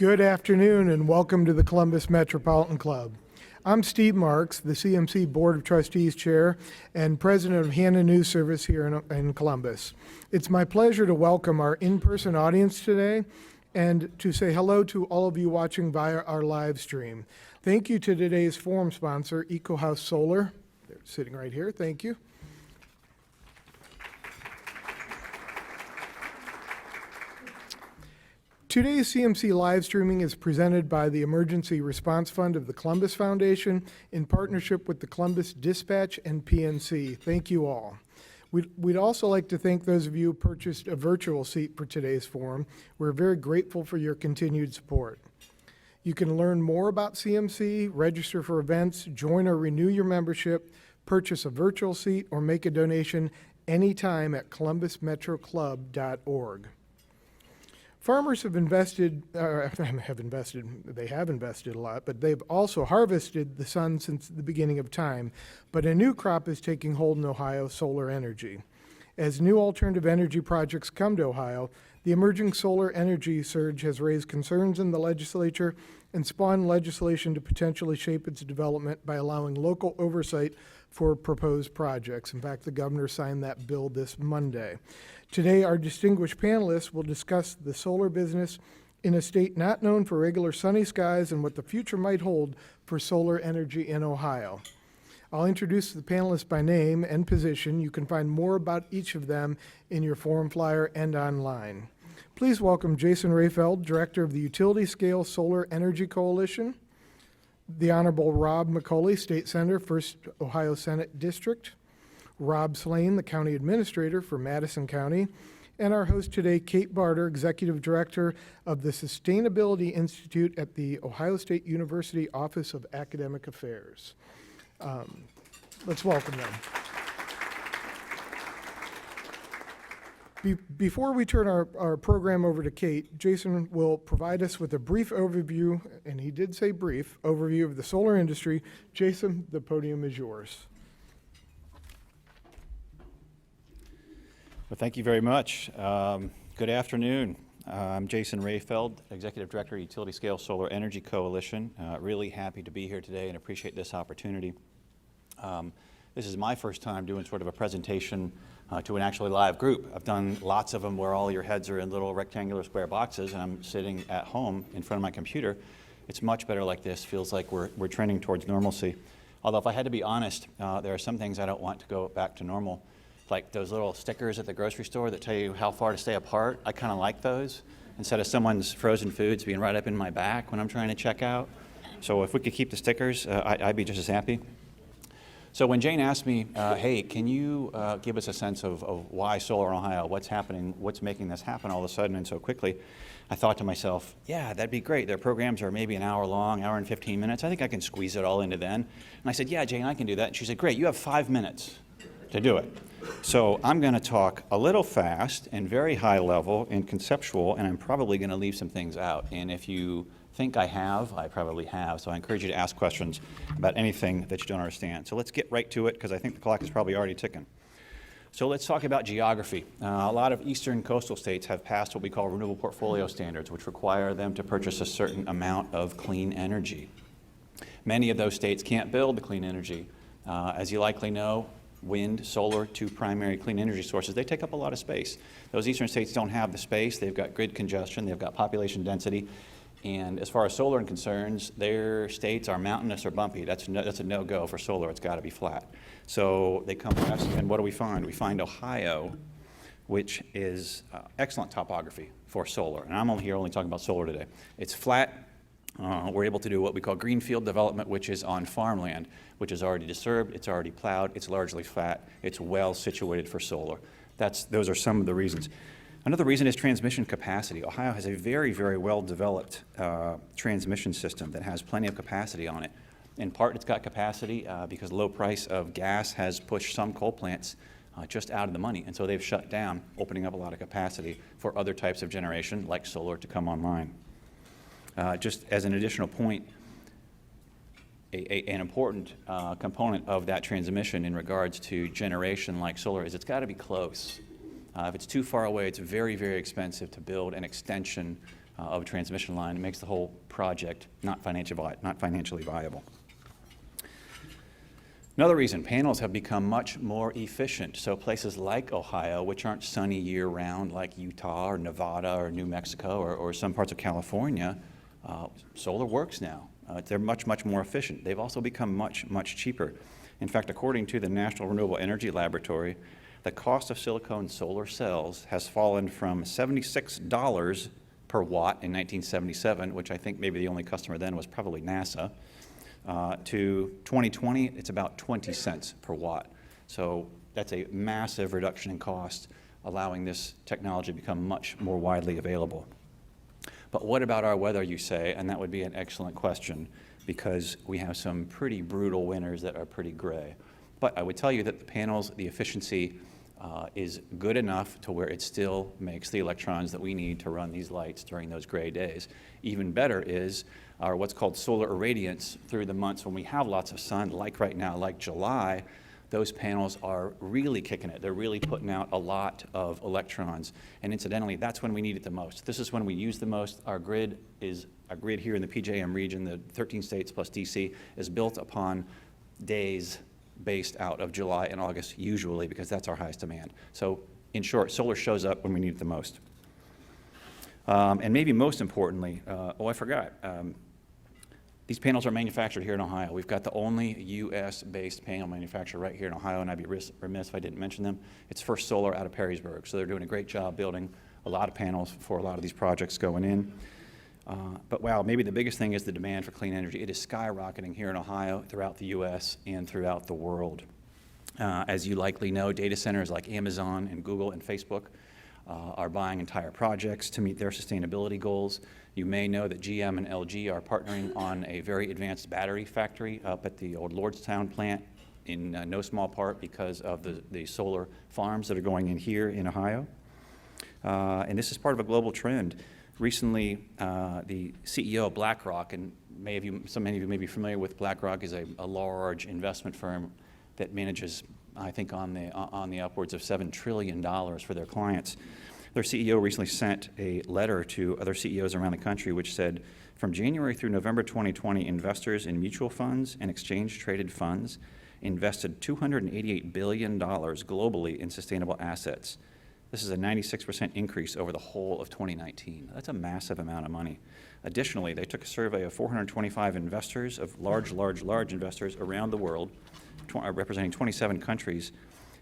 Good afternoon and welcome to the Columbus Metropolitan Club. I'm Steve Marks, the CMC Board of Trustees Chair and President of Hannah News Service here in Columbus. It's my pleasure to welcome our in-person audience today and to say hello to all of you watching via our live stream. Thank you to today's forum sponsor, EcoHouse Solar. They're sitting right here, thank you. Today's CMC live streaming is presented by the Emergency Response Fund of the Columbus Foundation in partnership with the Columbus Dispatch and PNC. Thank you all. We'd also like to thank those of you who purchased a virtual seat for today's forum. We're very grateful for your continued support. You can learn more about CMC, register for events, join or renew your membership, purchase a virtual seat, or make a donation anytime at columbusmetroclub.org. Farmers have invested a lot, but they've also harvested the sun since the beginning of time. But a new crop is taking hold in Ohio, solar energy. As new alternative energy projects come to Ohio, the emerging solar energy surge has raised concerns in the legislature and spawned legislation to potentially shape its development by allowing local oversight for proposed projects. In fact, the governor signed that bill this Monday. Today, our distinguished panelists will discuss the solar business in a state not known for regular sunny skies and what the future might hold for solar energy in Ohio. I'll introduce the panelists by name and position. You can find more about each of them in your forum flyer and online. Please welcome Jason Rayfeld, Director of the Utility Scale Solar Energy Coalition, the Honorable Rob McColley, State Senator, 1st Ohio Senate District, Rob Slane, the County Administrator for Madison County, and our host today, Kate Bartter, Executive Director of the Sustainability Institute at the Ohio State University Office of Academic Affairs. Let's welcome them. Before we turn our program over to Kate, Jason will provide us with a brief overview, and he did say brief, overview of the solar industry. Jason, the podium is yours. Well, thank you very much. Good afternoon. I'm Jason Rayfeld, Executive Director, Utility Scale Solar Energy Coalition. Really happy to be here today and appreciate this opportunity. This is my first time doing sort of a presentation to an actually live group. I've done lots of them where all your heads are in little rectangular square boxes and I'm sitting at home in front of my computer. It's much better like this. Feels like we're trending towards normalcy. Although if I had to be honest, there are some things I don't want to go back to normal. Like those little stickers at the grocery store that tell you how far to stay apart. I kind of like those instead of someone's frozen foods being right up in my back when I'm trying to check out. So if we could keep the stickers, I'd be just as happy. So when Jane asked me, hey, can you give us a sense of why solar in Ohio, what's happening, what's making this happen all of a sudden and so quickly, I thought to myself, yeah, that'd be great. Their programs are maybe an hour long, hour and 15 minutes. I think I can squeeze it all into then. And I said, yeah, Jane, I can do that. And she said, great, you have 5 minutes to do it. So I'm going to talk a little fast and very high level and conceptual, and I'm probably going to leave some things out. And if you think I probably have. So I encourage you to ask questions about anything that you don't understand. So let's get right to it because I think the clock is probably already ticking. So let's talk about geography. A lot of eastern coastal states have passed what we call renewable portfolio standards, which require them to purchase a certain amount of clean energy. Many of those states can't build the clean energy. As you likely know, wind, solar, two primary clean energy sources, they take up a lot of space. Those eastern states don't have the space. They've got grid congestion. They've got population density. And as far as solar is concerned, their states are mountainous or bumpy. That's a no-go for solar. It's got to be flat. So they come west, and what do we find? We find Ohio, which is excellent topography for solar. And I'm only talking about solar today. It's flat. We're able to do what we call greenfield development, which is on farmland, which is already disturbed, it's already plowed, it's largely flat, it's well situated for solar. Those are some of the reasons. Another reason is transmission capacity. Ohio has a very, very well-developed transmission system that has plenty of capacity on it. In part, it's got capacity because the low price of gas has pushed some coal plants just out of the money, and so they've shut down, opening up a lot of capacity for other types of generation, like solar, to come online. Just as an additional point, an important component of that transmission in regards to generation like solar is it's got to be close. If it's too far away, it's very, very expensive to build an extension of a transmission line. It makes the whole project not financially viable. Another reason, panels have become much more efficient. So places like Ohio, which aren't sunny year-round like Utah or Nevada or New Mexico or some parts of California, solar works now. They're much, much more efficient. They've also become much, much cheaper. In fact, according to the National Renewable Energy Laboratory, the cost of silicone solar cells has fallen from $76 per watt in 1977, which I think maybe the only customer then was probably NASA, to 2020, it's about 20 cents per watt. So that's a massive reduction in cost, allowing this technology to become much more widely available. But what about our weather, you say? And that would be an excellent question, because we have some pretty brutal winters that are pretty gray. But I would tell you that the panels, the efficiency is good enough to where it still makes the electrons that we need to run these lights during those gray days. Even better is our what's called solar irradiance through the months when we have lots of sun, like right now, like July. Those panels are really kicking it. They're really putting out a lot of electrons. And incidentally, that's when we need it the most. This is when we use the most. Our grid here in the PJM region, the 13 states plus DC, is built upon days based out of July and August, usually, because that's our highest demand. So in short, solar shows up when we need it the most. And maybe most importantly, I forgot. These panels are manufactured here in Ohio. We've got the only US-based panel manufacturer right here in Ohio, and I'd be remiss if I didn't mention them. It's First Solar out of Perrysburg. So they're doing a great job building a lot of panels for a lot of these projects going in. But wow, maybe the biggest thing is the demand for clean energy. It is skyrocketing here in Ohio, throughout the US, and throughout the world. As you likely know, data centers like Amazon and Google and Facebook are buying entire projects to meet their sustainability goals. You may know that GM and LG are partnering on a very advanced battery factory up at the old Lordstown plant, in no small part because of the solar farms that are going in here in Ohio. And this is part of a global trend. Recently, the CEO of Blackrock, and many of you may be familiar with Blackrock, is a large investment firm that manages, I think, on the upwards of $7 trillion for their clients. Their CEO recently sent a letter to other CEOs around the country which said, from January through November 2020, investors in mutual funds and exchange-traded funds invested $288 billion globally in sustainable assets. This is a 96% increase over the whole of 2019. That's a massive amount of money. Additionally, they took a survey of 425 investors, of large investors around the world, representing 27 countries,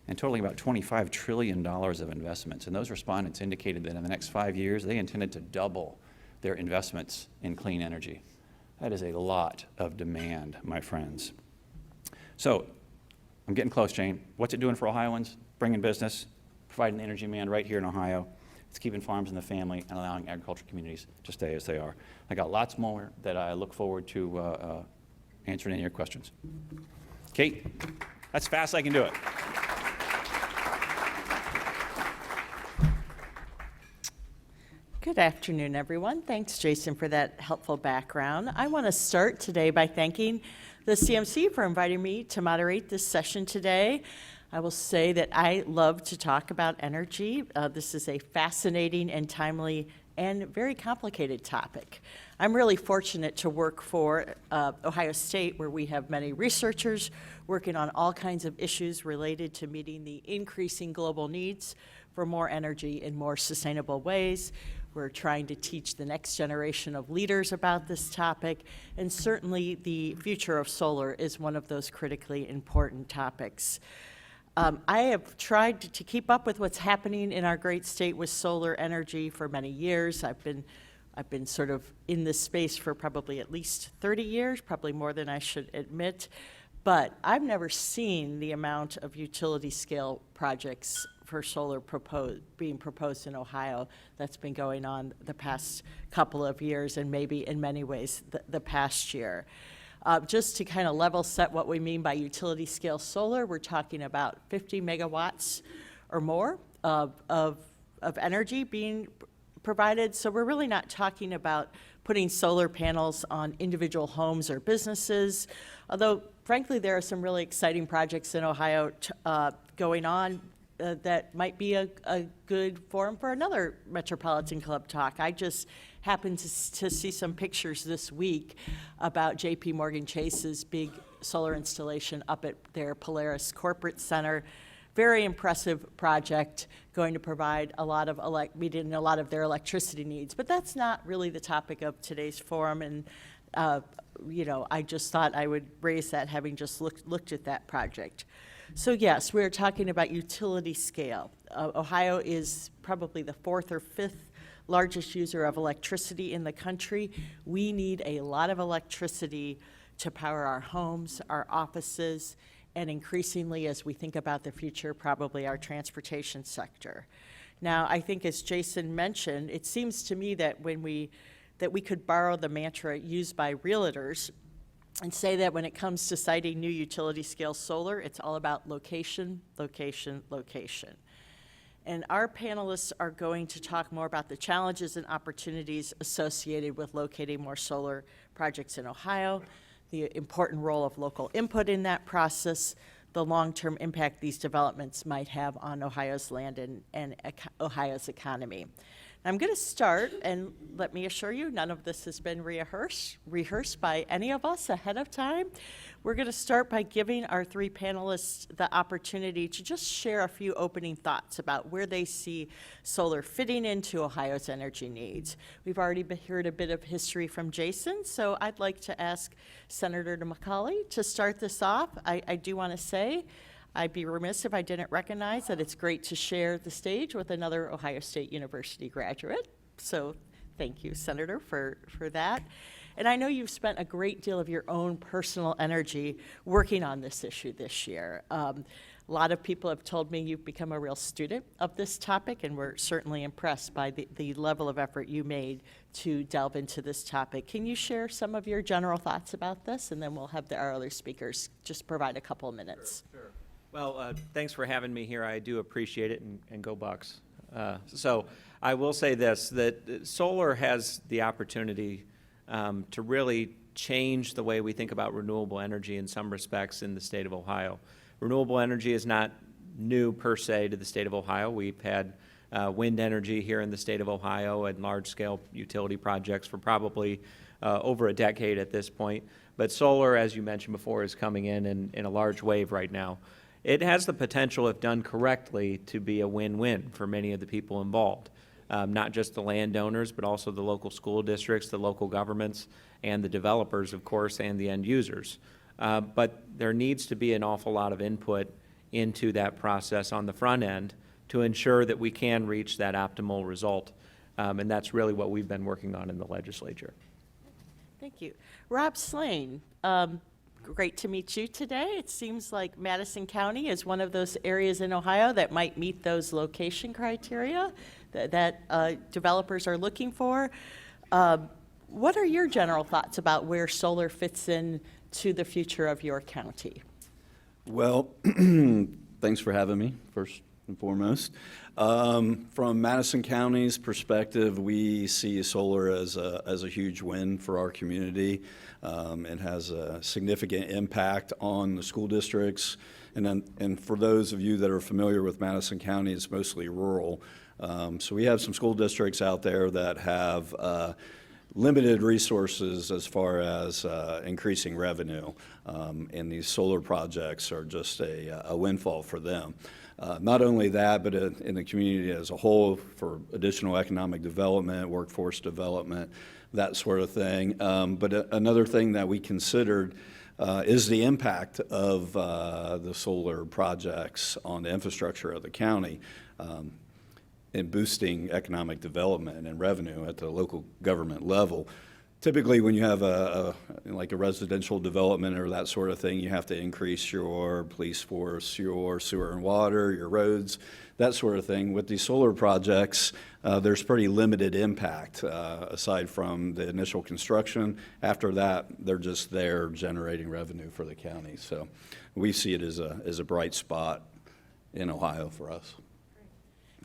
and totaling about $25 trillion of investments. And those respondents indicated that in the next 5 years, they intended to double their investments in clean energy. That is a lot of demand, my friends. So, I'm getting close, Jane. What's it doing for Ohioans? Bringing business, providing the energy demand right here in Ohio. It's keeping farms in the family and allowing agricultural communities to stay as they are. I got lots more that I look forward to answering any of your questions. Kate, that's fast I can do it. Good afternoon, everyone. Thanks, Jason, for that helpful background. I want to start today by thanking the CMC for inviting me to moderate this session today. I will say that I love to talk about energy. This is a fascinating and timely and very complicated topic. I'm really fortunate to work for Ohio State, where we have many researchers working on all kinds of issues related to meeting the increasing global needs for more energy in more sustainable ways. We're trying to teach the next generation of leaders about this topic, and certainly the future of solar is one of those critically important topics. I have tried to keep up with what's happening in our great state with solar energy for many years. I've been sort of in this space for probably at least 30 years, probably more than I should admit, but I've never seen the amount of utility scale projects for solar being proposed in Ohio that's been going on the past couple of years, and maybe in many ways the past year. Just to kind of level set what we mean by utility scale solar, we're talking about 50 megawatts or more of energy being provided. So we're really not talking about putting solar panels on individual homes or businesses, although frankly there are some really exciting projects in Ohio going on that might be a good forum for another Metropolitan Club talk. I just happened to see some pictures this week about JP Morgan Chase's big solar installation up at their Polaris Corporate Center. Very impressive project, going to provide a lot of meeting a lot of their electricity needs. But that's not really the topic of today's forum, and I just thought I would raise that, having just looked at that project. So yes, we're talking about utility scale. Ohio is probably the 4th or 5th largest user of electricity in the country. We need a lot of electricity to power our homes, our offices, and increasingly, as we think about the future, probably our transportation sector. Now, I think as Jason mentioned, it seems to me that we could borrow the mantra used by realtors and say that when it comes to siting new utility scale solar, it's all about location, location, location. And our panelists are going to talk more about the challenges and opportunities associated with locating more solar projects in Ohio, the important role of local input in that process, the long-term impact these developments might have on Ohio's land and Ohio's economy. I'm going to start, and let me assure you, none of this has been rehearsed by any of us ahead of time. We're going to start by giving our 3 panelists the opportunity to just share a few opening thoughts about where they see solar fitting into Ohio's energy needs. We've already heard a bit of history from Jason, so I'd like to ask Senator McColley to start this off. I do want to say, I'd be remiss if I didn't recognize that it's great to share the stage with another Ohio State University graduate. So thank you, Senator, for that. And I know you've spent a great deal of your own personal energy working on this issue this year. A lot of people have told me you've become a real student of this topic, and we're certainly impressed by the level of effort you made to delve into this topic. Can you share some of your general thoughts about this? And then we'll have our other speakers just provide a couple of minutes. Sure. Well, thanks for having me here. I do appreciate it, and go Bucks. So I will say this, that solar has the opportunity to really change the way we think about renewable energy in some respects in the state of Ohio. Renewable energy is not new per se to the state of Ohio. We've had wind energy here in the state of Ohio and large-scale utility projects for probably over a decade at this point. But solar, as you mentioned before, is coming in a large wave right now. It has the potential, if done correctly, to be a win-win for many of the people involved, not just the landowners, but also the local school districts, the local governments, and the developers, of course, and the end users. But there needs to be an awful lot of input into that process on the front end to ensure that we can reach that optimal result. And that's really what we've been working on in the legislature. Thank you. Rob Slane, great to meet you today. It seems like Madison County is one of those areas in Ohio that might meet those location criteria that developers are looking for. What are your general thoughts about where solar fits in to the future of your county? Well, thanks for having me, first and foremost. From Madison County's perspective, we see solar as a huge win for our community. It has a significant impact on the school districts. And for those of you that are familiar with Madison County, it's mostly rural. So we have some school districts out there that have limited resources as far as increasing revenue. And these solar projects are just a windfall for them. Not only that, but in the community as a whole for additional economic development, workforce development, that sort of thing. But another thing that we considered is the impact of the solar projects on the infrastructure of the county in boosting economic development and revenue at the local government level. Typically, when you have like a residential development or that sort of thing, you have to increase your police force, your sewer and water, your roads, that sort of thing. With these solar projects, there's pretty limited impact aside from the initial construction. After that, they're just there generating revenue for the county. So we see it as a bright spot in Ohio for us.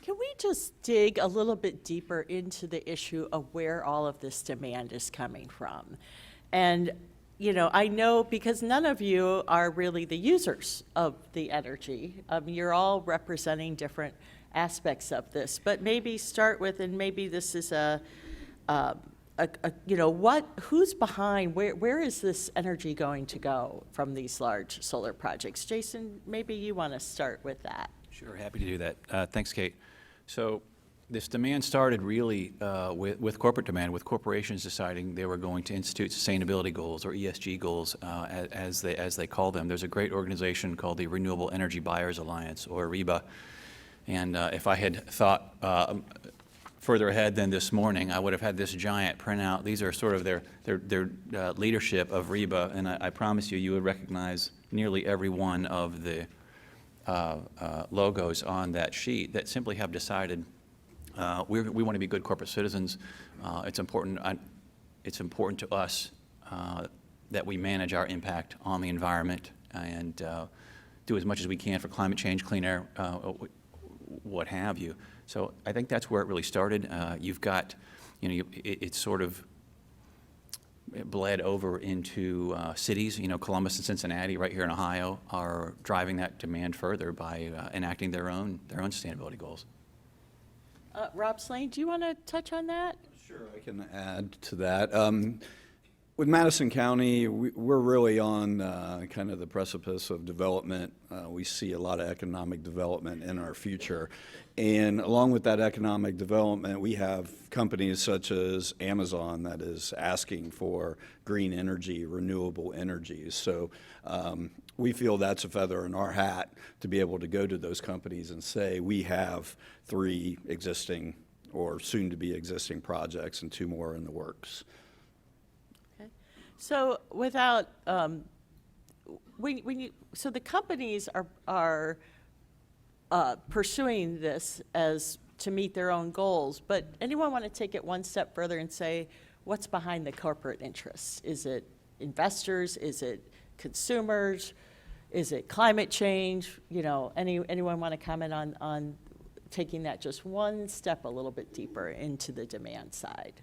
Can we just dig a little bit deeper into the issue of where all of this demand is coming from? And, you know, I know because none of you are really the users of the energy. You're all representing different aspects of this, but maybe start with, and maybe this is a who's behind, where is this energy going to go from these large solar projects? Jason, maybe you want to start with that. Sure, happy to do that. Thanks, Kate. So this demand started really with corporate demand, with corporations deciding they were going to institute sustainability goals, or ESG goals, as they call them. There's a great organization called the Renewable Energy Buyers Alliance, or REBA. And if I had thought further ahead than this morning, I would have had this giant printout. These are sort of their leadership of REBA, and I promise you would recognize nearly every one of the logos on that sheet that simply have decided we want to be good corporate citizens. It's important to us that we manage our impact on the environment and do as much as we can for climate change, clean air, what have you. So I think that's where it really started. You've got, it's sort of bled over into cities. Columbus and Cincinnati, right here in Ohio, are driving that demand further by enacting their own sustainability goals. Rob Slane, do you want to touch on that? Sure, I can add to that. With Madison County, we're really on kind of the precipice of development. We see a lot of economic development in our future. And along with that economic development, we have companies such as Amazon that is asking for green energy, renewable energies. So we feel that's a feather in our hat to be able to go to those companies and say, we have 3 existing or soon-to-be existing projects and 2 more in the works. So without, so the companies are pursuing this as to meet their own goals, but anyone want to take it one step further and say, what's behind the corporate interests? Is it investors? Is it consumers? Is it climate change? Anyone want to comment on taking that just one step a little bit deeper into the demand side?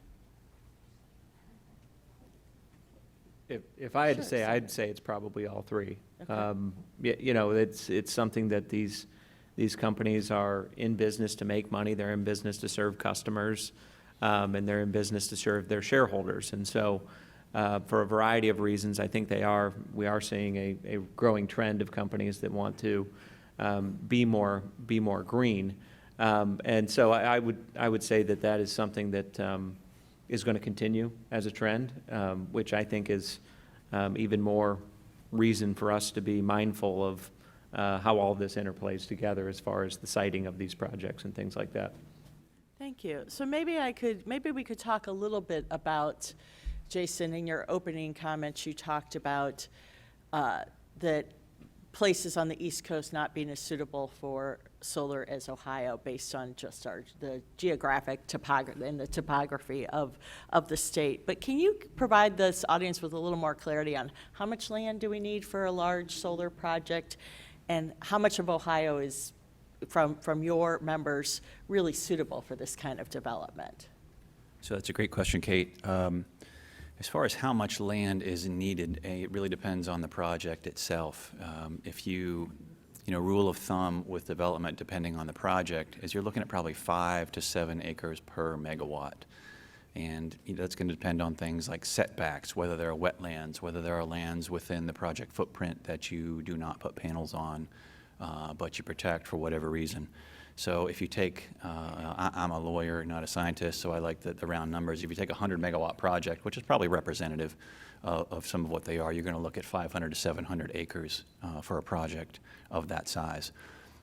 If I had to Sure, say, Sam. I'd say it's probably all 3. Okay. It's something that these companies are in business to make money. They're in business to serve customers, and they're in business to serve their shareholders. And so, for a variety of reasons, I think we are seeing a growing trend of companies that want to be more green. And so I would say that is something that is going to continue as a trend, which I think is even more reason for us to be mindful of how all of this interplays together as far as the siting of these projects and things like that. Thank you. So maybe we could talk a little bit about, Jason, in your opening comments, you talked about that places on the East Coast not being as suitable for solar as Ohio based on just the geographic topography and the topography of the state. But can you provide this audience with a little more clarity on how much land do we need for a large solar project, and how much of Ohio is, from your members, really suitable for this kind of development? So that's a great question, Kate. As far as how much land is needed, it really depends on the project itself. If rule of thumb with development, depending on the project, is you're looking at probably 5 to 7 acres per megawatt. And that's going to depend on things like setbacks, whether there are wetlands, whether there are lands within the project footprint that you do not put panels on, but you protect for whatever reason. So if you take, I'm a lawyer, not a scientist, so I like the round numbers. If you take a 100 megawatt project, which is probably representative of some of what they are, you're going to look at 500 to 700 acres for a project of that size.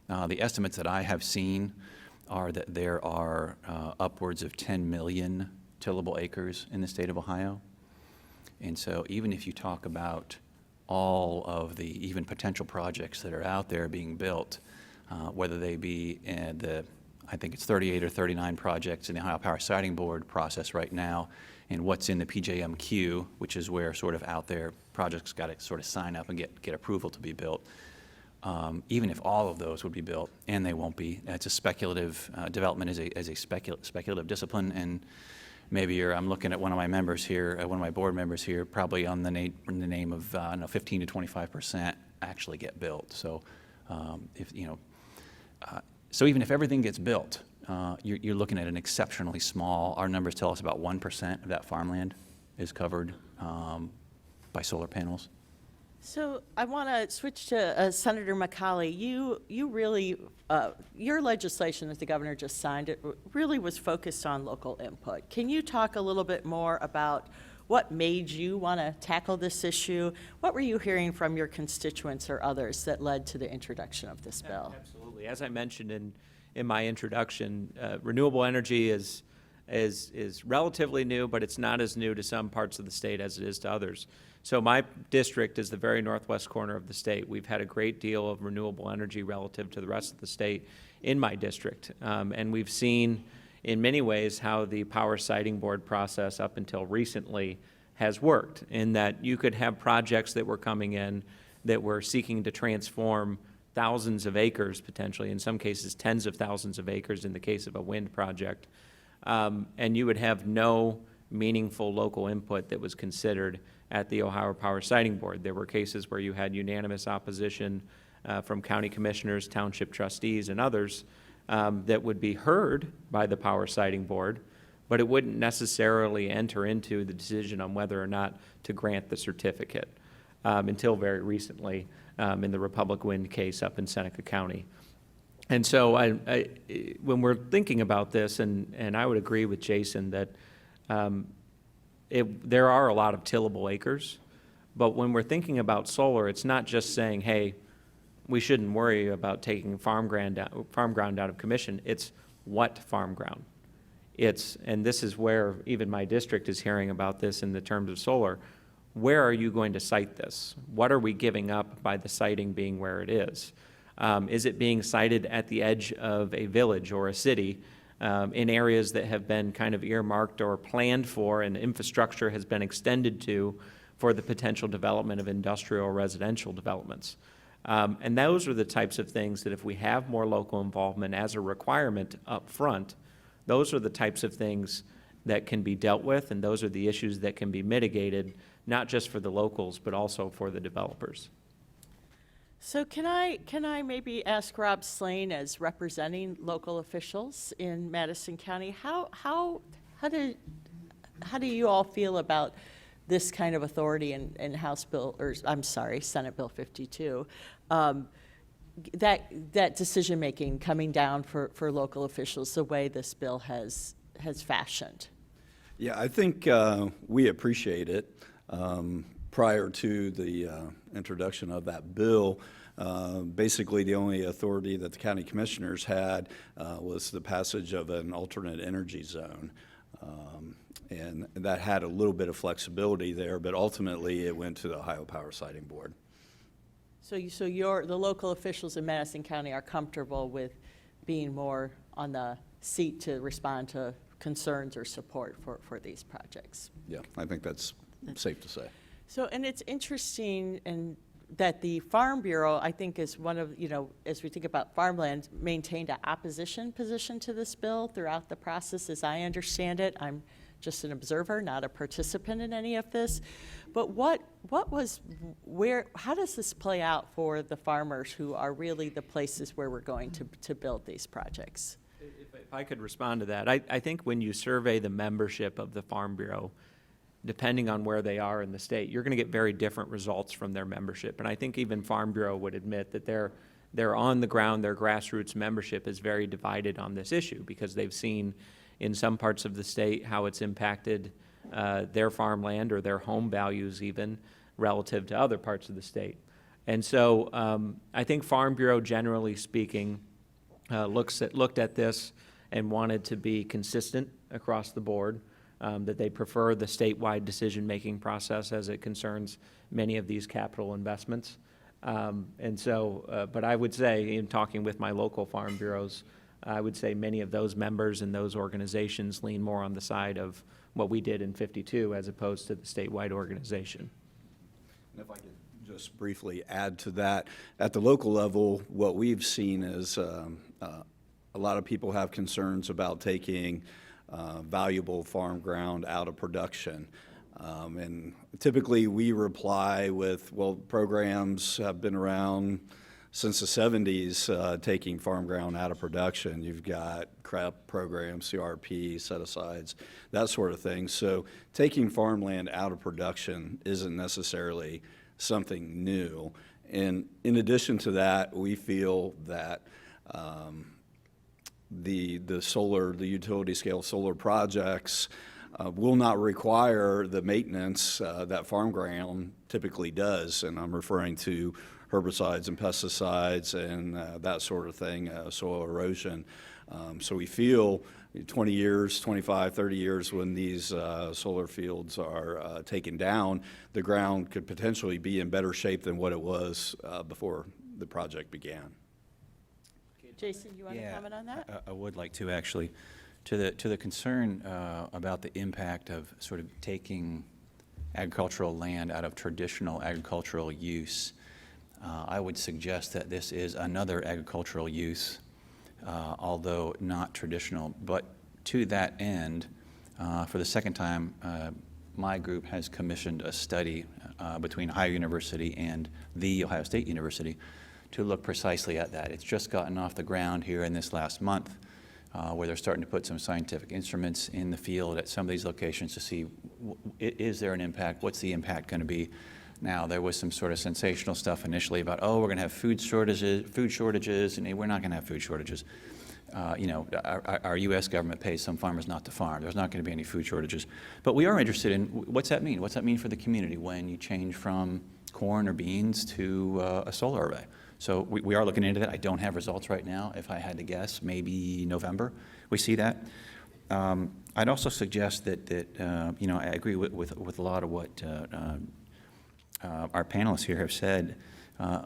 The estimates that I have seen are that there are upwards of 10 million tillable acres in the state of Ohio. And so even if you talk about all of the even potential projects that are out there being built, whether they be I think it's 38 or 39 projects in the Ohio Power Siting Board process right now, and what's in the PJM queue, which is where sort of out there projects got to sort of sign up and get approval to be built. Even if all of those would be built, and they won't be, it's a speculative development as a speculative discipline. And maybe I'm looking at one of my members here, one of my board members here, probably on the name of 15 to 25% actually get built. So so even if everything gets built, you're looking at an exceptionally small, our numbers tell us about 1% of that farmland is covered by solar panels. So I want to switch to Senator McColley. You really, your legislation that the governor just signed, it really was focused on local input. Can you talk a little bit more about what made you want to tackle this issue? What were you hearing from your constituents or others that led to the introduction of this bill? Absolutely. As I mentioned in my introduction, renewable energy is relatively new, but it's not as new to some parts of the state as it is to others. So my district is the very northwest corner of the state. We've had a great deal of renewable energy relative to the rest of the state in my district. And we've seen in many ways how the power siting board process up until recently has worked, in that you could have projects that were coming in that were seeking to transform thousands of acres, potentially, in some cases tens of thousands of acres in the case of a wind project, and you would have no meaningful local input that was considered at the Ohio Power Siting Board. There were cases where you had unanimous opposition from county commissioners, township trustees, and others that would be heard by the Power Siting Board, but it wouldn't necessarily enter into the decision on whether or not to grant the certificate until very recently in the Republic Wind case up in Seneca County. And so when we're thinking about this, and I would agree with Jason that there are a lot of tillable acres, but when we're thinking about solar, it's not just saying, hey, we shouldn't worry about taking farm ground out of commission. It's what farm ground. And this is where even my district is hearing about this in the terms of solar. Where are you going to site this? What are we giving up by the siting being where it is? Is it being sited at the edge of a village or a city in areas that have been kind of earmarked or planned for and infrastructure has been extended to for the potential development of industrial or residential developments? And those are the types of things that if we have more local involvement as a requirement up front, those are the types of things that can be dealt with, and those are the issues that can be mitigated, not just for the locals, but also for the developers. So can I maybe ask Rob Slane, as representing local officials in Madison County, how do you all feel about this kind of authority in House Bill, or I'm sorry, Senate Bill 52, that decision making coming down for local officials, the way this bill has fashioned? Yeah, I think we appreciate it. Prior to the introduction of that bill, basically the only authority that the county commissioners had was the passage of an alternate energy zone. And that had a little bit of flexibility there, but ultimately it went to the Ohio Power Siting Board. So the local officials in Madison County are comfortable with being more on the seat to respond to concerns or support for these projects? Yeah, I think that's safe to say. So, and it's interesting that the Farm Bureau, I think, is one of, as we think about farmland, maintained an opposition position to this bill throughout the process, as I understand it. I'm just an observer, not a participant in any of this. But how does this play out for the farmers who are really the places where we're going to build these projects? If I could respond to that, I think when you survey the membership of the Farm Bureau, depending on where they are in the state, you're going to get very different results from their membership. And I think even Farm Bureau would admit that their on the ground, their grassroots membership is very divided on this issue, because they've seen in some parts of the state how it's impacted their farmland or their home values even relative to other parts of the state. And so I think Farm Bureau, generally speaking, looked at this and wanted to be consistent across the board, that they prefer the statewide decision-making process as it concerns many of these capital investments. And so, but I would say, in talking with my local farm bureaus, I would say many of those members and those organizations lean more on the side of what we did in 52 as opposed to the statewide organization. And if I could just briefly add to that, at the local level, what we've seen is a lot of people have concerns about taking valuable farm ground out of production. And typically we reply with, well, programs have been around since the 70s, taking farm ground out of production. You've got CREP programs, CRP, set-asides, that sort of thing. So taking farmland out of production isn't necessarily something new. And in addition to that, we feel that the utility scale solar projects will not require the maintenance that farm ground typically does, and I'm referring to herbicides and pesticides and that sort of thing, soil erosion. So we feel 20 years, 25, 30 years when these solar fields are taken down, the ground could potentially be in better shape than what it was before the project began. Jason, you want to comment on that? I would like to actually. To the concern about the impact of sort of taking agricultural land out of traditional agricultural use, I would suggest that this is another agricultural use, although not traditional. But to that end, for the second time, my group has commissioned a study between Ohio University and the Ohio State University to look precisely at that. It's just gotten off the ground here in this last month, where they're starting to put some scientific instruments in the field at some of these locations to see, is there an impact? What's the impact going to be? Now, there was some sort of sensational stuff initially about, oh, we're going to have food shortages, and we're not going to have food shortages. You know, our U.S. government pays some farmers not to farm. There's not going to be any food shortages. But we are interested in, what's that mean? What's that mean for the community when you change from corn or beans to a solar array? So we are looking into that. I don't have results right now. If I had to guess, maybe November we see that. I'd also suggest that you know, I agree with a lot of what our panelists here have said.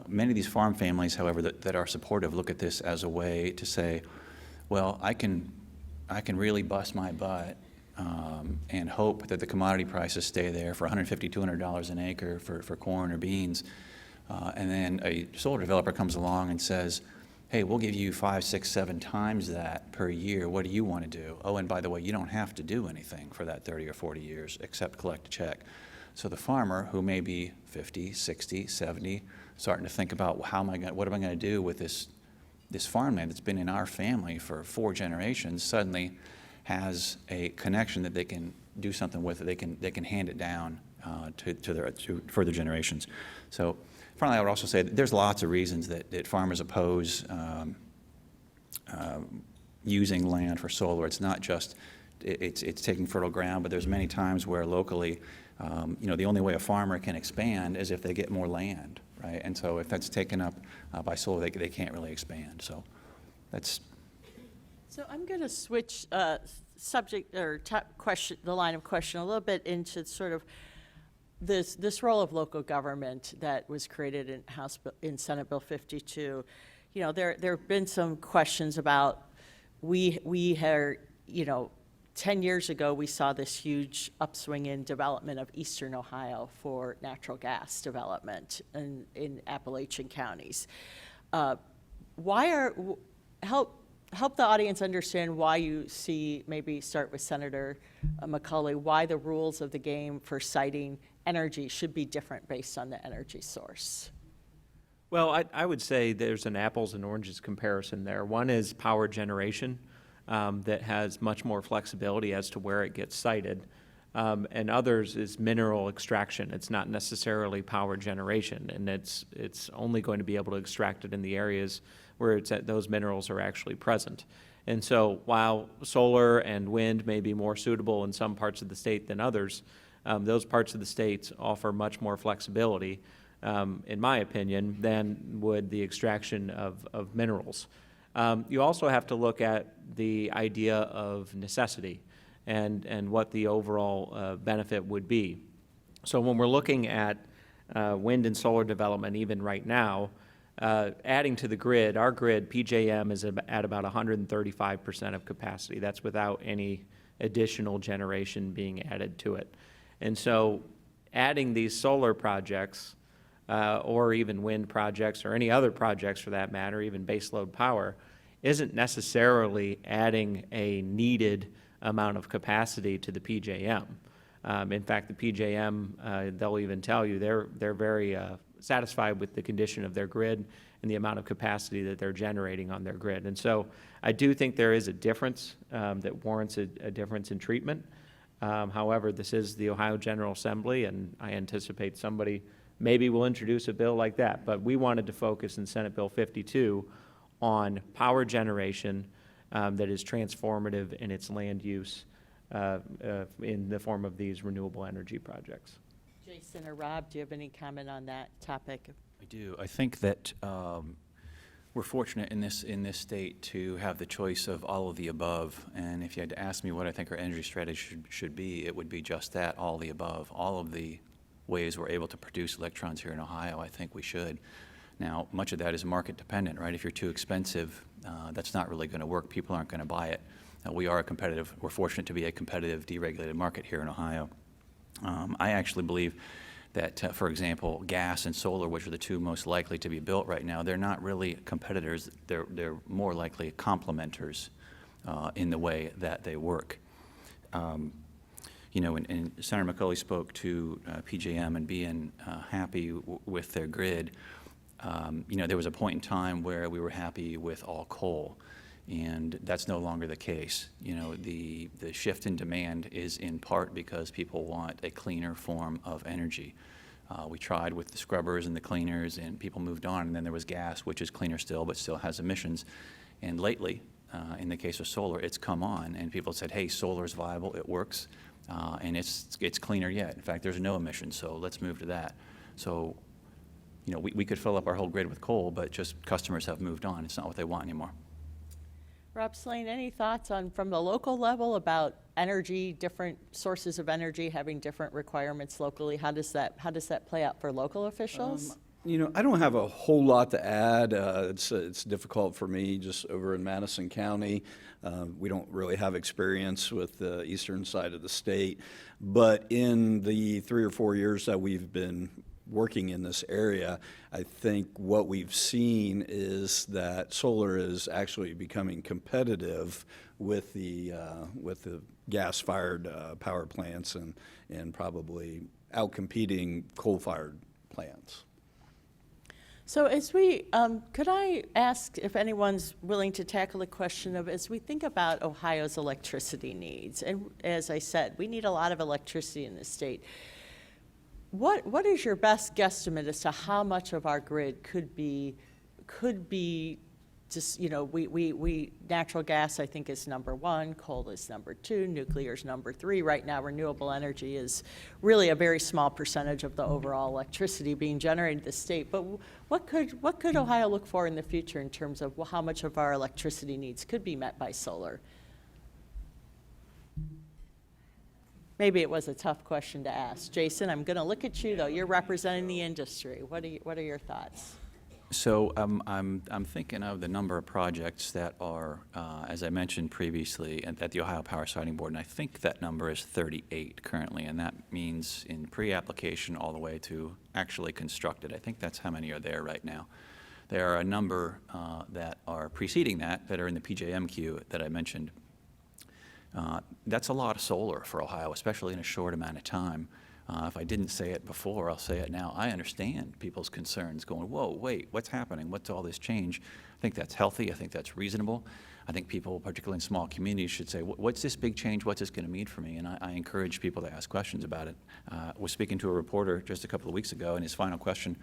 Many of these farm families, however, that are supportive look at this as a way to say, well, I can really bust my butt and hope that the commodity prices stay there for $150, $200 an acre for corn or beans. And then a solar developer comes along and says, hey, we'll give you 5, 6, 7 times that per year. What do you want to do? Oh, and by the way, you don't have to do anything for that 30 or 40 years except collect a check. So the farmer, who may be 50, 60, 70, starting to think about what am I going to do with this farmland that's been in our family for 4 generations, suddenly has a connection that they can do something with it. They can hand it down to further generations. So finally, I would also say that there's lots of reasons that farmers oppose using land for solar. It's not just it's taking fertile ground, but there's many times where locally, you know, the only way a farmer can expand is if they get more land, right? And so if that's taken up by solar, they can't really expand. So that's. So I'm going to switch subject or question, the line of question a little bit into sort of this role of local government that was created in Senate Bill 52. You know, there have been some questions about we are, you know, 10 years ago we saw this huge upswing in development of eastern Ohio for natural gas development in Appalachian counties. Help the audience understand why you see, maybe start with Senator McColley, why the rules of the game for citing energy should be different based on the energy source. Well, I would say there's an apples and oranges comparison there. One is power generation that has much more flexibility as to where it gets sited, and others is mineral extraction. It's not necessarily power generation, and it's only going to be able to extract it in the areas where those minerals are actually present. And so while solar and wind may be more suitable in some parts of the state than others, those parts of the states offer much more flexibility, in my opinion, than would the extraction of minerals. You also have to look at the idea of necessity and what the overall benefit would be. So when we're looking at wind and solar development, even right now, adding to the grid, our grid, PJM, is at about 135% of capacity. That's without any additional generation being added to it. And so adding these solar projects, or even wind projects, or any other projects for that matter, even baseload power, isn't necessarily adding a needed amount of capacity to the PJM. In fact, the PJM, they'll even tell you, they're very satisfied with the condition of their grid and the amount of capacity that they're generating on their grid. And so I do think there is a difference that warrants a difference in treatment. However, this is the Ohio General Assembly, and I anticipate somebody maybe will introduce a bill like that. But we wanted to focus in Senate Bill 52 on power generation that is transformative in its land use in the form of these renewable energy projects. Jason or Rob, do you have any comment on that topic? I do. I think that we're fortunate in this state to have the choice of all of the above. And if you had to ask me what I think our energy strategy should be, it would be just that, all the above. All of the ways we're able to produce electrons here in Ohio, I think we should. Now, much of that is market dependent, right? If you're too expensive, that's not really going to work. People aren't going to buy it. We're fortunate to be a competitive, deregulated market here in Ohio. I actually believe that, for example, gas and solar, which are the two most likely to be built right now, they're not really competitors. They're more likely complementers in the way that they work. You know, and Senator McColley spoke to PJM and being happy with their grid. You know, there was a point in time where we were happy with all coal, and that's no longer the case. You know, the shift in demand is in part because people want a cleaner form of energy. We tried with the scrubbers and the cleaners, and people moved on, and then there was gas, which is cleaner still, but still has emissions. And lately, in the case of solar, it's come on, and people said, hey, solar is viable, it works, and it's cleaner yet. In fact, there's no emissions, so let's move to that. So, you know, we could fill up our whole grid with coal, but just customers have moved on. It's not what they want anymore. Rob Slane, any thoughts on, from the local level, about energy, different sources of energy having different requirements locally? How does that play out for local officials? You know, I don't have a whole lot to add. It's difficult for me just over in Madison County. We don't really have experience with the eastern side of the state. But in the 3 or 4 years that we've been working in this area, I think what we've seen is that solar is actually becoming competitive with the gas-fired power plants and probably outcompeting coal-fired plants. So as we, could I ask if anyone's willing to tackle the question of, as we think about Ohio's electricity needs, and as I said, we need a lot of electricity in this state. What is your best guesstimate as to how much of our grid could be just, you know, we natural gas, I think, is number 1, coal is number 2, nuclear is number 3. Right now, renewable energy is really a very small percentage of the overall electricity being generated in the state. But what could Ohio look for in the future in terms of how much of our electricity needs could be met by solar? Maybe it was a tough question to ask. Jason, I'm going to look at you, though. You're representing the industry. What are your thoughts? So I'm thinking of the number of projects that are, as I mentioned previously, at the Ohio Power Siting Board, and I think that number is 38 currently, and that means in pre-application all the way to actually constructed. I think that's how many are there right now. There are a number that are preceding that are in the PJM queue that I mentioned. That's a lot of solar for Ohio, especially in a short amount of time. If I didn't say it before, I'll say it now. I understand people's concerns going, whoa, wait, what's happening? What's all this change? I think that's healthy. I think that's reasonable. I think people, particularly in small communities, should say, what's this big change? What's this going to mean for me? And I encourage people to ask questions about it. I was speaking to a reporter just a couple of weeks ago, and his final question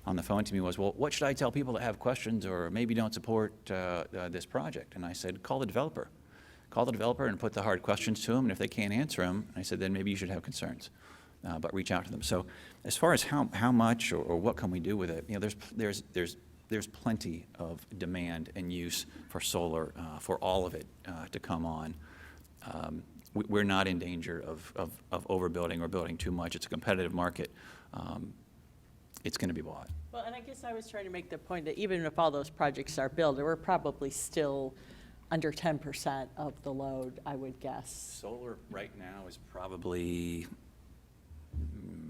on the phone to me was, well, what should I tell people that have questions or maybe don't support this project? And I said, call the developer. Call the developer and put the hard questions to them, and if they can't answer them, I said, then maybe you should have concerns, but reach out to them. So as far as how much or what can we do with it, you know, there's plenty of demand and use for solar for all of it to come on. We're not in danger of overbuilding or building too much. It's a competitive market. It's going to be bought. Well, and I guess I was trying to make the point that even if all those projects are built, we're probably still under 10% of the load, I would guess. Solar right now is probably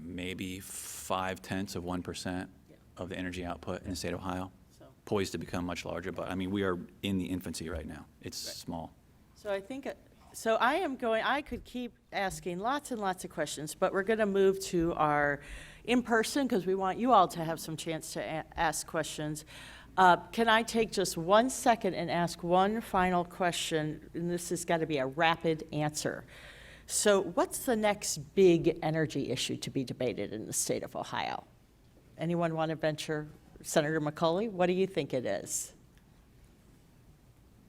maybe 0.5% of the energy output in the state of Ohio. So, poised to become much larger, but I mean, we are in the infancy right now. It's small. So I think So I could keep asking lots and lots of questions, but we're going to move to our in-person because we want you all to have some chance to ask questions. Can I take just 1 second and ask one final question? And this has got to be a rapid answer. So what's the next big energy issue to be debated in the state of Ohio? Anyone want to venture? Senator McColley, what do you think it is?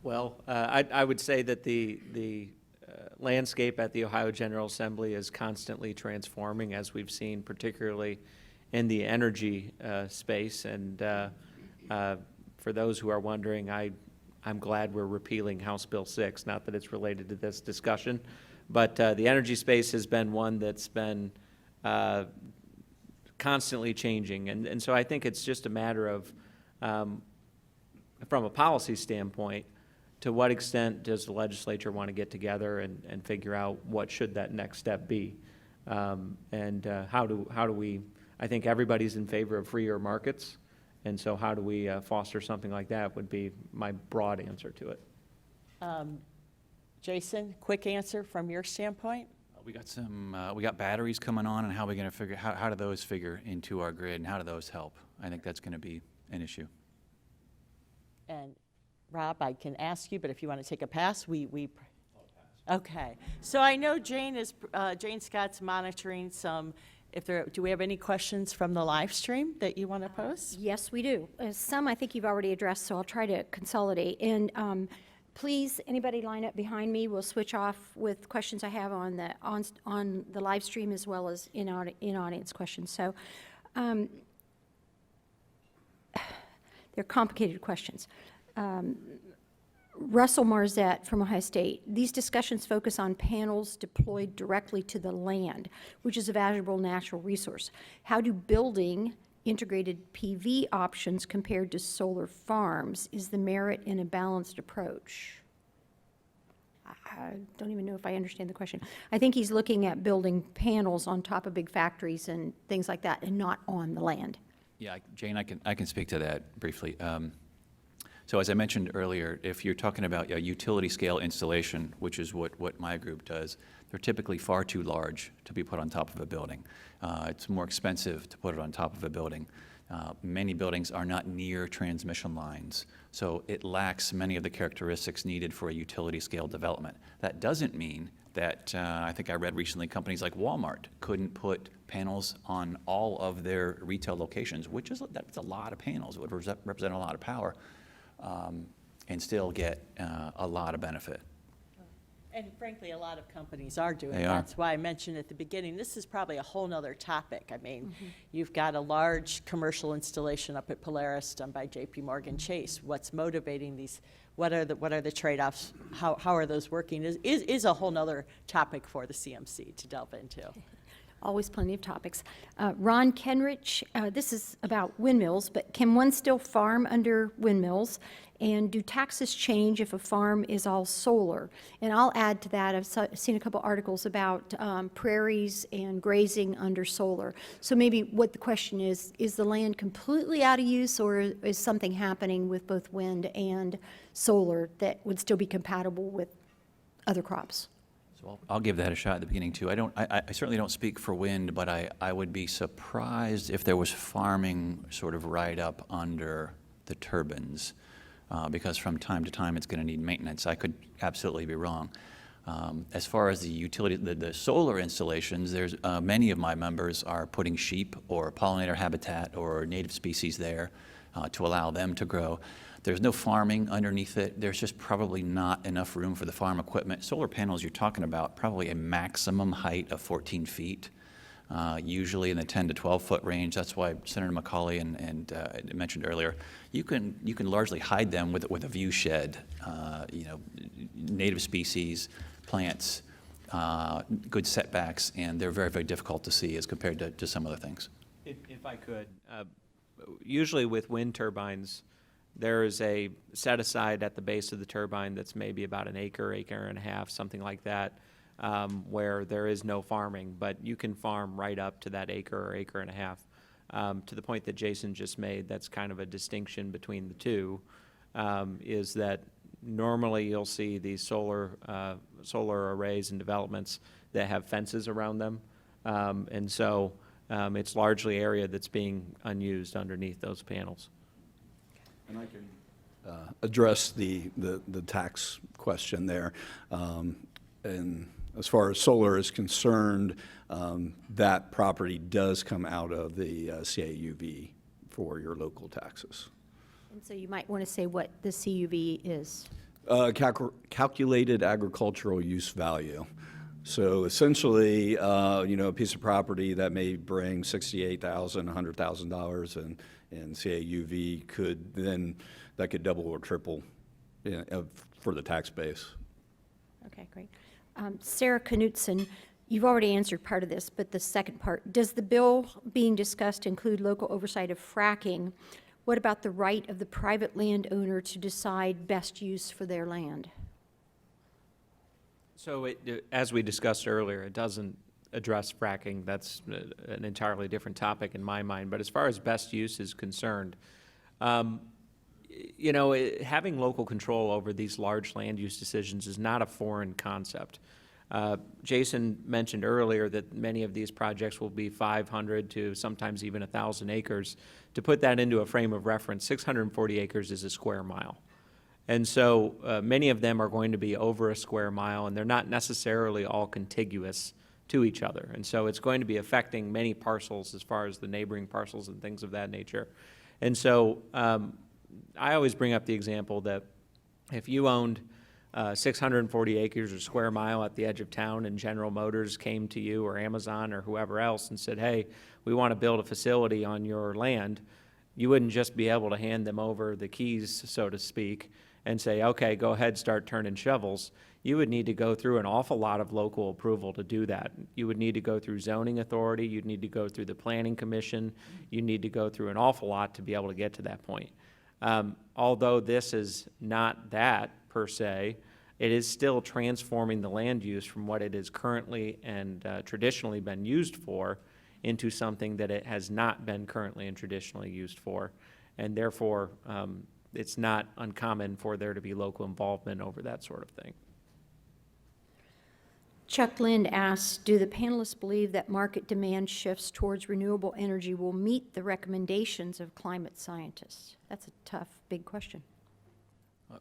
Well, I would say that the landscape at the Ohio General Assembly is constantly transforming, as we've seen, particularly in the energy space. And for those who are wondering, I'm glad we're repealing House Bill 6, not that it's related to this discussion. But the energy space has been one that's been constantly changing. And so I think it's just a matter of, from a policy standpoint, to what extent does the legislature want to get together and figure out what should that next step be? And how do we, I think everybody's in favor of freer markets, and so how do we foster something like that would be my broad answer to it. Jason, quick answer from your standpoint? We got batteries coming on, and how are we going to figure, how do those figure into our grid, and how do those help? I think that's going to be an issue. And Rob, I can ask you, but if you want to take a pass, okay. So I know Jane Scott's monitoring some. Do we have any questions from the live stream that you want to post? Yes, we do. Some I think you've already addressed, so I'll try to consolidate. And please, anybody line up behind me. We'll switch off with questions I have on the live stream as well as in audience questions. So they're complicated questions. Russell Marzette from Ohio State, these discussions focus on panels deployed directly to the land, which is a valuable natural resource. How do building integrated PV options compared to solar farms? Is the merit in a balanced approach? I don't even know if I understand the question. I think he's looking at building panels on top of big factories and things like that and not on the land. Yeah, Jane, I can speak to that briefly. So as I mentioned earlier, if you're talking about a utility scale installation, which is what my group does, they're typically far too large to be put on top of a building. It's more expensive to put it on top of a building. Many buildings are not near transmission lines, so it lacks many of the characteristics needed for a utility scale development. That doesn't mean that, I think I read recently, companies like Walmart couldn't put panels on all of their retail locations, that's a lot of panels. It would represent a lot of power. And still get a lot of benefit. And frankly, a lot of companies are doing They that. are. That's why I mentioned at the beginning, this is probably a whole nother topic. I mean, you've got a large commercial installation up at Polaris done by JP Morgan Chase. What's motivating these? What are the trade-offs? How are those working? Is a whole nother topic for the CMC to delve into. Always plenty of topics. Ron Kenrich, this is about windmills, but can one still farm under windmills? And do taxes change if a farm is all solar? And I'll add to that, I've seen a couple articles about prairies and grazing under solar. So maybe what the question is the land completely out of use, or is something happening with both wind and solar that would still be compatible with other crops? So I'll give that a shot at the beginning too. I certainly don't speak for wind, but I would be surprised if there was farming sort of right up under the turbines, because from time to time it's going to need maintenance. I could absolutely be wrong. As far as the utility, the solar installations, there's many of my members are putting sheep or pollinator habitat or native species there to allow them to grow. There's no farming underneath it. There's just probably not enough room for the farm equipment. Solar panels, you're talking about probably a maximum height of 14 feet, usually in the 10 to 12 foot range. That's why Senator McColley and mentioned earlier, you can largely hide them with a view shed, native species, plants, good setbacks, and they're very, very difficult to see as compared to some other things. If I could, usually with wind turbines, there is a set aside at the base of the turbine that's maybe about an acre and a half, something like that, where there is no farming, but you can farm right up to that acre and a half. To the point that Jason just made, that's kind of a distinction between the two, is that normally you'll see these solar solar arrays and developments that have fences around them. And so it's largely area that's being unused underneath those panels. And I can address the tax question there. And as far as solar is concerned, that property does come out of the CAUV for your local taxes. And so you might want to say what the CUV is. Calculated agricultural use value. So essentially, a piece of property that may bring $68,000, $100,000 in CAUV that could double or triple for the tax base. Okay, great. Sarah Knutson, you've already answered part of this, but the second part, does the bill being discussed include local oversight of fracking? What about the right of the private landowner to decide best use for their land? So as we discussed earlier, it doesn't address fracking. That's an entirely different topic in my mind. But as far as best use is concerned, having local control over these large land use decisions is not a foreign concept. Jason mentioned earlier that many of these projects will be 500 to sometimes even 1,000 acres. To put that into a frame of reference, 640 acres is a square mile. And so many of them are going to be over a square mile, and they're not necessarily all contiguous to each other. And so it's going to be affecting many parcels as far as the neighboring parcels and things of that nature. And so I always bring up the example that if you owned 640 acres or square mile at the edge of town and General Motors came to you or Amazon or whoever else and said, hey, we want to build a facility on your land, you wouldn't just be able to hand them over the keys, so to speak, and say, okay, go ahead, start turning shovels. You would need to go through an awful lot of local approval to do that. You would need to go through zoning authority, you'd need to go through the planning commission, you need to go through an awful lot to be able to get to that point. Although this is not that per se, it is still transforming the land use from what it is currently and traditionally been used for into something that it has not been currently and traditionally used for. And therefore, it's not uncommon for there to be local involvement over that sort of thing. Chuck Lind asks, do the panelists believe that market demand shifts towards renewable energy will meet the recommendations of climate scientists? That's a tough, big question.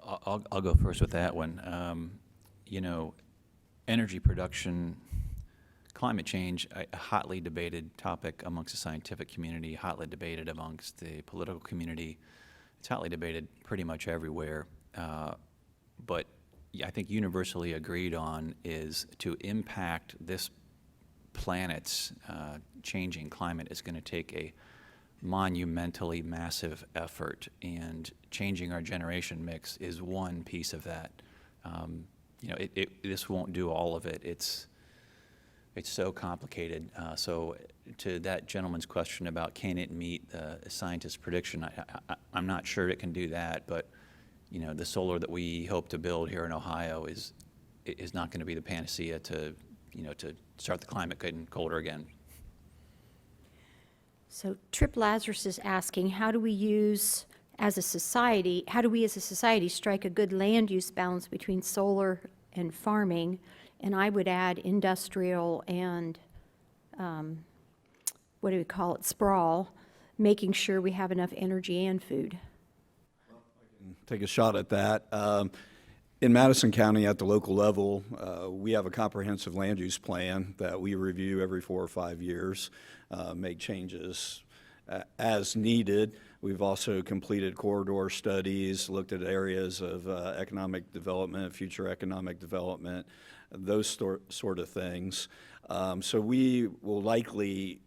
I'll go first with that one. Energy production, climate change, a hotly debated topic amongst the scientific community, hotly debated amongst the political community. It's hotly debated pretty much everywhere. But I think universally agreed on is to impact this planet's changing climate is going to take a monumentally massive effort, and changing our generation mix is one piece of that. This won't do all of it. It's so complicated. So to that gentleman's question about can it meet the scientist's prediction, I'm not sure it can do that, but the solar that we hope to build here in Ohio is not going to be the panacea to start the climate getting colder again. So Trip Lazarus is asking, how do we as a society strike a good land use balance between solar and farming? And I would add industrial and, sprawl, making sure we have enough energy and food. Take a shot at that. In Madison County at the local level, we have a comprehensive land use plan that we review every 4 or 5 years, make changes as needed. We've also completed corridor studies, looked at areas of economic development, future economic development, those sort of things. So we will likely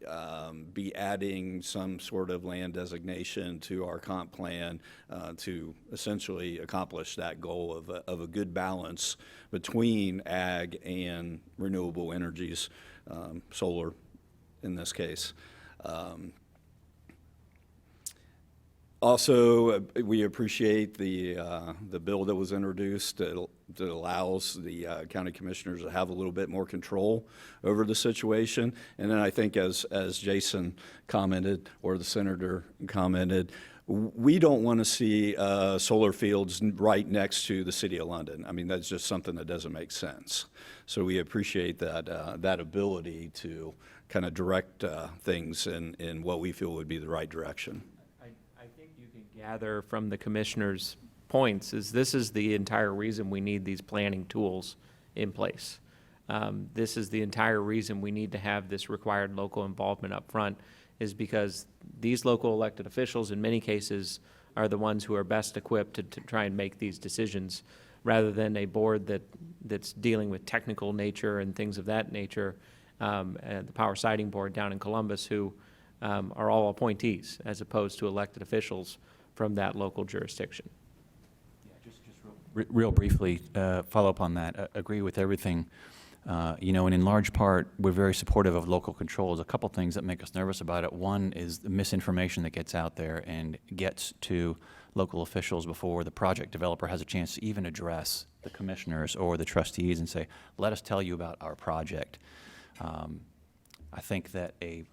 be adding some sort of land designation to our comp plan to essentially accomplish that goal of a good balance between ag and renewable energies, solar in this case. Also, we appreciate the bill that was introduced that allows the county commissioners to have a little bit more control over the situation. And then I think as Jason commented, or the senator commented, we don't want to see solar fields right next to the City of London. I mean, that's just something that doesn't make sense. So we appreciate that, that ability to kind of direct things in what we feel would be the right direction. I think you can gather from the commissioner's points is this is the entire reason we need these planning tools in place. This is the entire reason we need to have this required local involvement up front, is because these local elected officials in many cases are the ones who are best equipped to try and make these decisions, rather than a board that's dealing with technical nature and things of that nature, and the Power Siting Board down in Columbus, who are all appointees as opposed to elected officials from that local jurisdiction. Real briefly, follow up on that. Agree with everything. You know, and in large part, we're very supportive of local controls. A couple things that make us nervous about it. One is the misinformation that gets out there and gets to local officials before the project developer has a chance to even address the commissioners or the trustees and say, let us tell you about our project. I think that a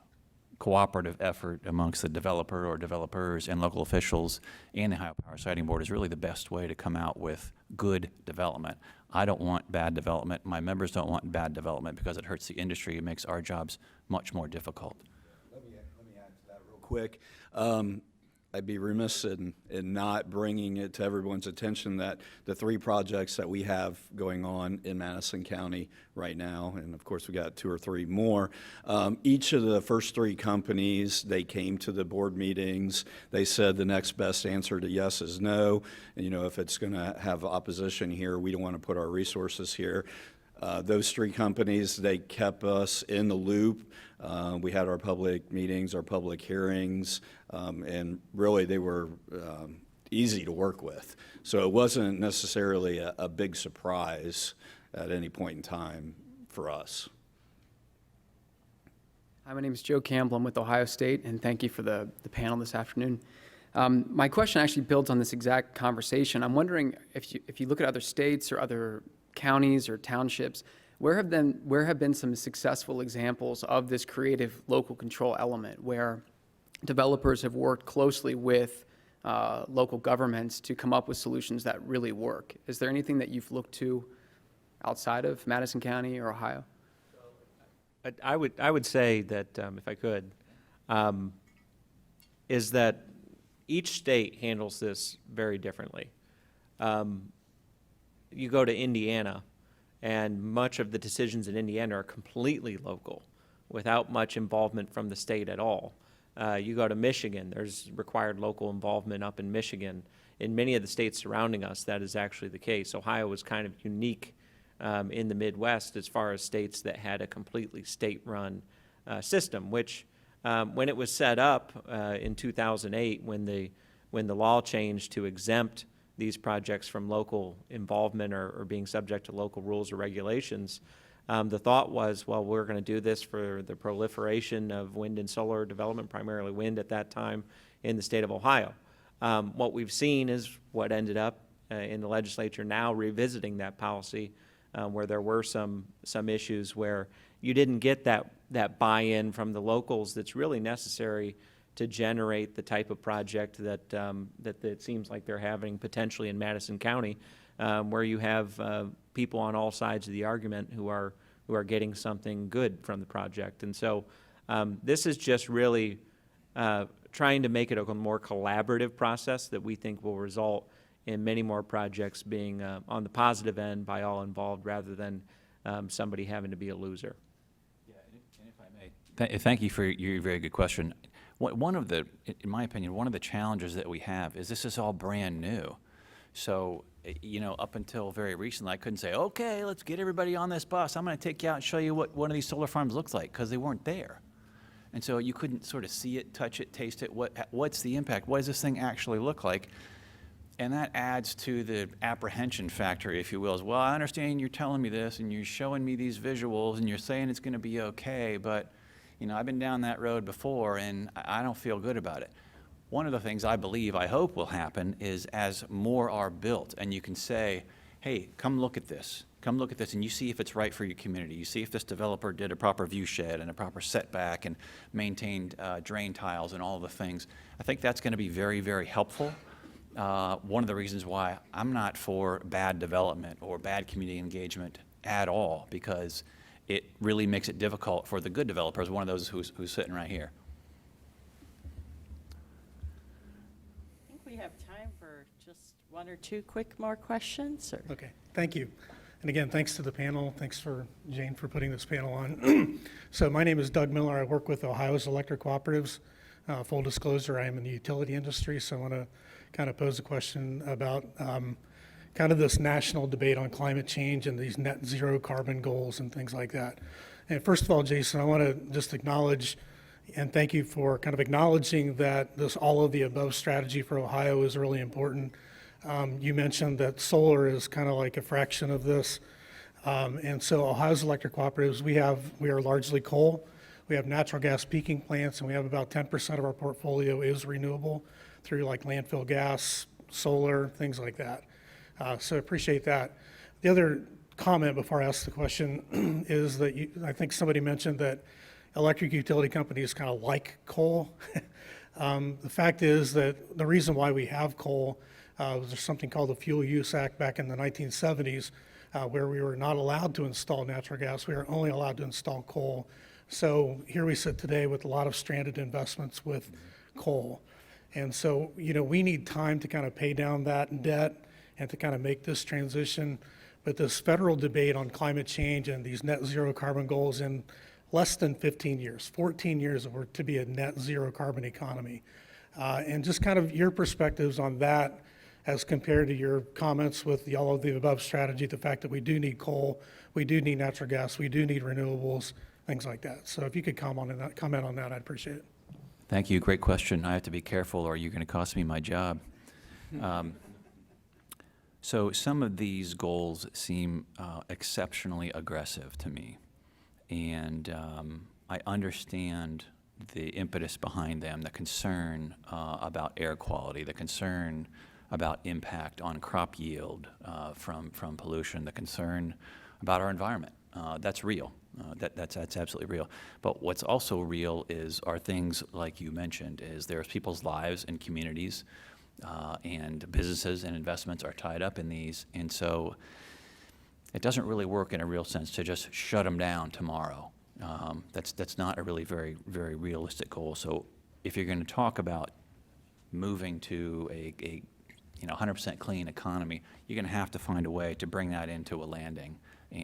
cooperative effort amongst the developer or developers and local officials and the Ohio Power Siting Board is really the best way to come out with good development. I don't want bad development. My members don't want bad development because it hurts the industry. It makes our jobs much more difficult. Let me add to that real quick. I'd be remiss in not bringing it to everyone's attention that the 3 projects that we have going on in Madison County right now, and of course we got 2 or 3 more, each of the first 3 companies, they came to the board meetings. They said the next best answer to yes is no. And, you know, if it's going to have opposition here, we don't want to put our resources here. Those 3 companies, they kept us in the loop. We had our public meetings, our public hearings, and really they were easy to work with. So it wasn't necessarily a big surprise at any point in time for us. Hi, my name is Joe Campbell. I'm with Ohio State, and thank you for the panel this afternoon. My question actually builds on this exact conversation. I'm wondering if you look at other states or other counties or townships, where have been some successful examples of this creative local control element where developers have worked closely with local governments to come up with solutions that really work? Is there anything that you've looked to outside of Madison County or Ohio? I would say that, if I could, is that each state handles this very differently. You go to Indiana, and much of the decisions in Indiana are completely local, without much involvement from the state at all. You go to Michigan, there's required local involvement up in Michigan. In many of the states surrounding us, that is actually the case. Ohio was kind of unique in the Midwest as far as states that had a completely state-run system, which when it was set up in 2008, when the law changed to exempt these projects from local involvement or being subject to local rules or regulations, the thought was, well, we're going to do this for the proliferation of wind and solar development, primarily wind at that time, in the state of Ohio. What we've seen is what ended up in the legislature now revisiting that policy, where there were some issues where you didn't get that buy-in from the locals that's really necessary to generate the type of project that it seems like they're having potentially in Madison County, where you have people on all sides of the argument who are getting something good from the project. And so this is just really trying to make it a more collaborative process that we think will result in many more projects being on the positive end by all involved, rather than somebody having to be a loser. Yeah, and if I may, thank you for your very good question. One of the, in my opinion, one of the challenges that we have is this is all brand new. So, you know, up until very recently, I couldn't say, okay, let's get everybody on this bus. I'm going to take you out and show you what one of these solar farms looks like, because they weren't there. And so you couldn't sort of see it, touch it, taste it. What's the impact? What does this thing actually look like? And that adds to the apprehension factor, if you will. As well, I understand you're telling me this, and you're showing me these visuals, and you're saying it's going to be okay, but you know, I've been down that road before, and I don't feel good about it. One of the things I hope will happen is as more are built, and you can say, hey, come look at this. Come look at this, and you see if it's right for your community. You see if this developer did a proper view shed and a proper setback and maintained drain tiles and all the things. I think that's going to be very, very helpful. One of the reasons why I'm not for bad development or bad community engagement at all, because it really makes it difficult for the good developers, one of those who's sitting right here. I think we have time for just one or two quick more questions. Or Okay, thank you. And again, thanks to the panel. Thanks for Jane for putting this panel on. So my name is Doug Miller. I work with Ohio's electric cooperatives. Full disclosure, I am in the utility industry, so I want to kind of pose a question about kind of this national debate on climate change and these net zero carbon goals and things like that. And first of all, Jason, I want to just acknowledge and thank you for kind of acknowledging that this all of the above strategy for Ohio is really important. You mentioned that solar is kind of like a fraction of this. And so Ohio's electric cooperatives, we are largely coal. We have natural gas peaking plants, and we have about 10% of our portfolio is renewable through like landfill gas, solar, things like that. So I appreciate that. The other comment before I ask the question is that I think somebody mentioned that electric utility companies kind of like coal. The fact is that the reason why we have coal was something called the Fuel Use Act back in the 1970s, where we were not allowed to install natural gas. We were only allowed to install coal. So here we sit today with a lot of stranded investments with coal. And so, we need time to kind of pay down that debt and to kind of make this transition. But this federal debate on climate change and these net zero carbon goals in less than 15 years, 14 years, we're to be a net zero carbon economy. And just kind of your perspectives on that as compared to your comments with the all of the above strategy, the fact that we do need coal, we do need natural gas, we do need renewables, things like that. So if you could comment on that, I'd appreciate it. Thank you. Great question. I have to be careful, or you're going to cost me my job. So some of these goals seem exceptionally aggressive to me, and I understand the impetus behind them, the concern about air quality, the concern about impact on crop yield from pollution, the concern about our environment. That's real. That's absolutely real. But what's also real are things like you mentioned, is there's people's lives and communities, and businesses and investments are tied up in these. And so it doesn't really work in a real sense to just shut them down tomorrow. That's not a really very, very realistic goal. So if you're going to talk about moving to a 100% clean economy, you're going to have to find a way to bring that into a landing.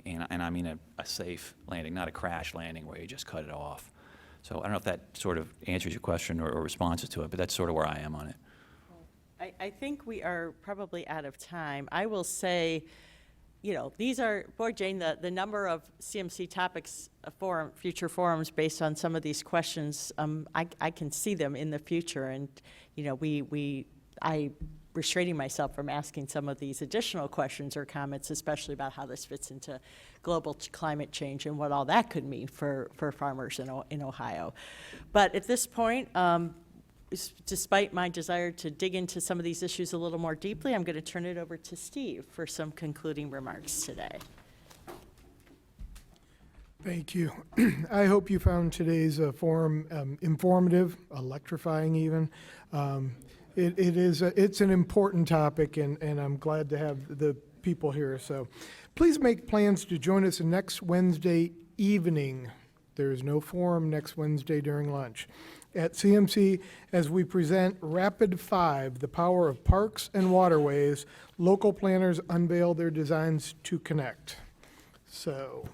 And I mean a safe landing, not a crash landing where you just cut it off. So I don't know if that sort of answers your question or responses to it, but that's sort of where I am on it. I think we are probably out of time. I will say, these are, boy, Jane, the number of CMC topics, future forums based on some of these questions, I can see them in the future. And, I restraining myself from asking some of these additional questions or comments, especially about how this fits into global climate change and what all that could mean for farmers in Ohio. But at this point, despite my desire to dig into some of these issues a little more deeply, I'm going to turn it over to Steve for some concluding remarks today. Thank you. I hope you found today's forum informative, electrifying even. It's an important topic, and I'm glad to have the people here. So please make plans to join us next Wednesday evening. There is no forum next Wednesday during lunch at CMC as we present Rapid 5, the power of parks and waterways. Local planners unveil their designs to connect. So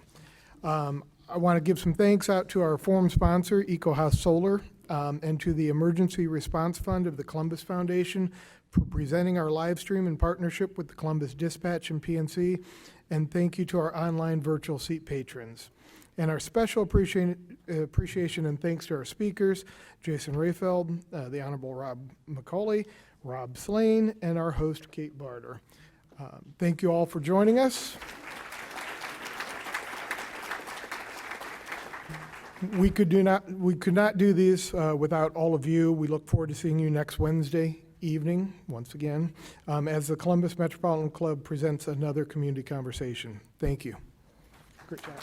I want to give some thanks out to our forum sponsor, EcoHouse Solar, and to the Emergency Response Fund of the Columbus Foundation for presenting our live stream in partnership with the Columbus Dispatch and PNC. And thank you to our online virtual seat patrons. And our special appreciation and thanks to our speakers, Jason Rayfeld, the Honorable Rob McColley, Rob Slane, and our host, Kate Bartter. Thank you all for joining us. We could not do this without all of you. We look forward to seeing you next Wednesday evening, once again, as the Columbus Metropolitan Club presents another community conversation. Thank you. Great job.